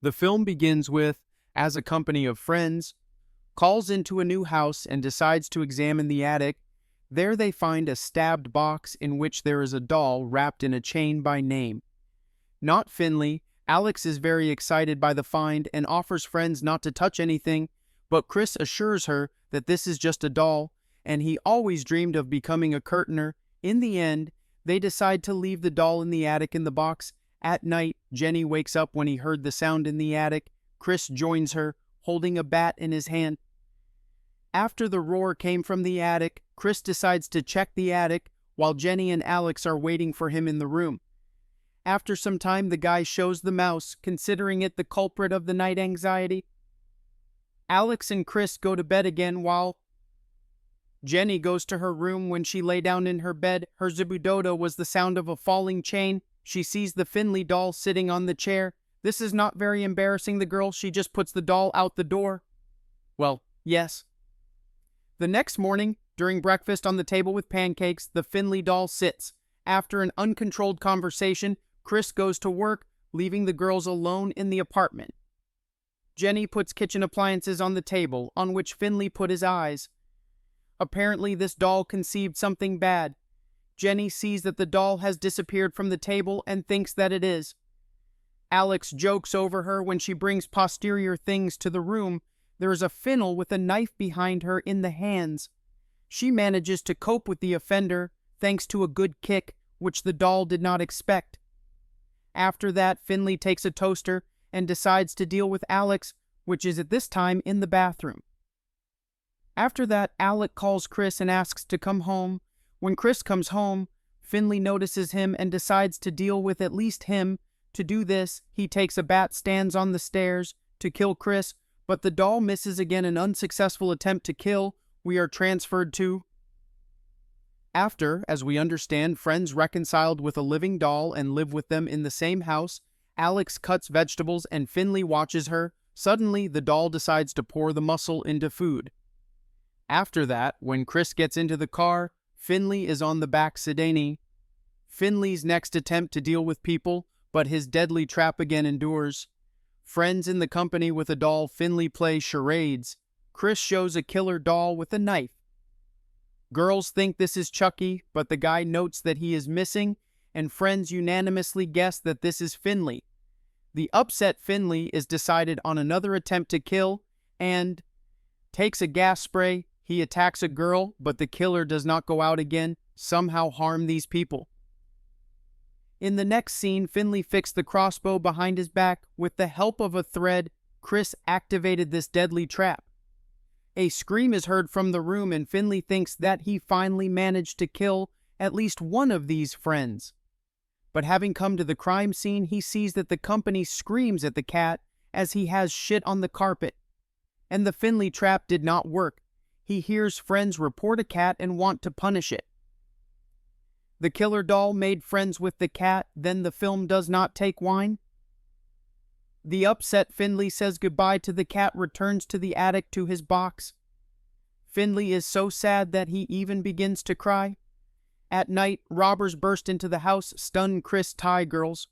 The film begins with, as a company of friends, calls into a new house and decides to examine the attic. There they find a stabbed box in which there is a doll wrapped in a chain by name. Not Finley. Alex is very excited by the find and offers friends not to touch anything, but Chris assures her that this is just a doll, and he always dreamed of becoming a curtainer. In the end, they decide to leave the doll in the attic in the box. At night, Jenny wakes up when he heard the sound in the attic. Chris joins her, holding a bat in his hand. After the roar came from the attic, Chris decides to check the attic while Jenny and Alex are waiting for him in the room. After some time, the guy shows the mouse, considering it the culprit of the night anxiety. Alex and Chris go to bed again while Jenny goes to her room. When she lay down in her bed, her zubudodo was the sound of a falling chain. She sees the Finley doll sitting on the chair. This is not very embarrassing the girl, she just puts the doll out the door. Well, yes. The next morning, during breakfast on the table with pancakes, the Finley doll sits. After an uncontrolled conversation, Chris goes to work, leaving the girls alone in the apartment. Jenny puts kitchen appliances on the table, on which Finley put his eyes. Apparently, this doll conceived something bad. Jenny sees that the doll has disappeared from the table and thinks that it is. Alex jokes over her when she brings posterior things to the room. There is a Finley with a knife behind her in the hands. She manages to cope with the offender, thanks to a good kick, which the doll did not expect. After that, Finley takes a toaster and decides to deal with Alex, which is at this time in the bathroom. After that, Alex calls Chris and asks to come home. When Chris comes home, Finley notices him and decides to deal with at least him. To do this, he takes a bat, stands on the stairs to kill Chris, but the doll misses again. An unsuccessful attempt to kill. We are transferred to After, as we understand, friends reconciled with a living doll and live with them in the same house. Alex cuts vegetables and Finley watches her. Suddenly, the doll decides to pour the mussel into food. After that, when Chris gets into the car, Finley is on the back sedan. Finley's next attempt to deal with people, but his deadly trap again endures. Friends in the company with a doll, Finley plays charades. Chris shows a killer doll with a knife. Girls think this is Chucky, but the guy notes that he is missing, and friends unanimously guess that this is Finley. The upset Finley is decided on another attempt to kill, and takes a gas spray. He attacks a girl, but the killer does not go out again, somehow harm these people. In the next scene, Finley fixed the crossbow behind his back. With the help of a thread, Chris activated this deadly trap. A scream is heard from the room, and Finley thinks that he finally managed to kill at least one of these friends. But having come to the crime scene, he sees that the company screams at the cat as he has shit on the carpet. And the Finley trap did not work. He hears friends report a cat and want to punish it. The killer doll made friends with the cat, then the film does not take wine. The upset Finley says goodbye to the cat, returns to the attic to his box. Finley is so sad that he even begins to cry. At night, robbers burst into the house, stun Chris, tie girls.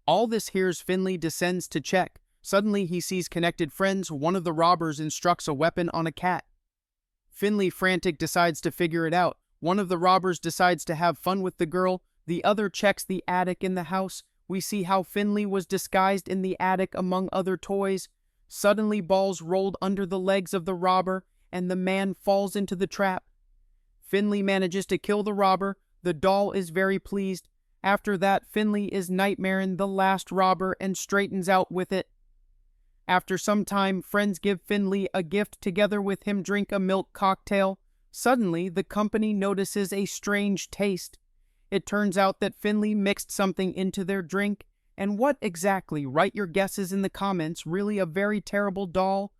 All this hears Finley descends to check. Suddenly he sees connected friends. One of the robbers instructs a weapon on a cat. Finley, frantic, decides to figure it out. One of the robbers decides to have fun with the girl. The other checks the attic in the house. We see how Finley was disguised in the attic among other toys. Suddenly balls rolled under the legs of the robber, and the man falls into the trap. Finley manages to kill the robber. The doll is very pleased. After that, Finley is nightmaring the last robber and straightens out with it. After some time, friends give Finley a gift. Together with him drink a milk cocktail. Suddenly, the company notices a strange taste. It turns out that Finley mixed something into their drink. And what exactly? Write your guesses in the comments. Really a very terrible doll.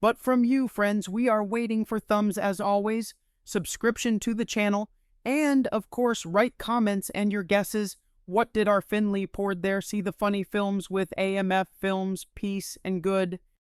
But from you, friends, we are waiting for thumbs as always, subscription to the channel, and of course, write comments and your guesses. What did our Finley poured there? See the funny films with AMF Films. Peace and good.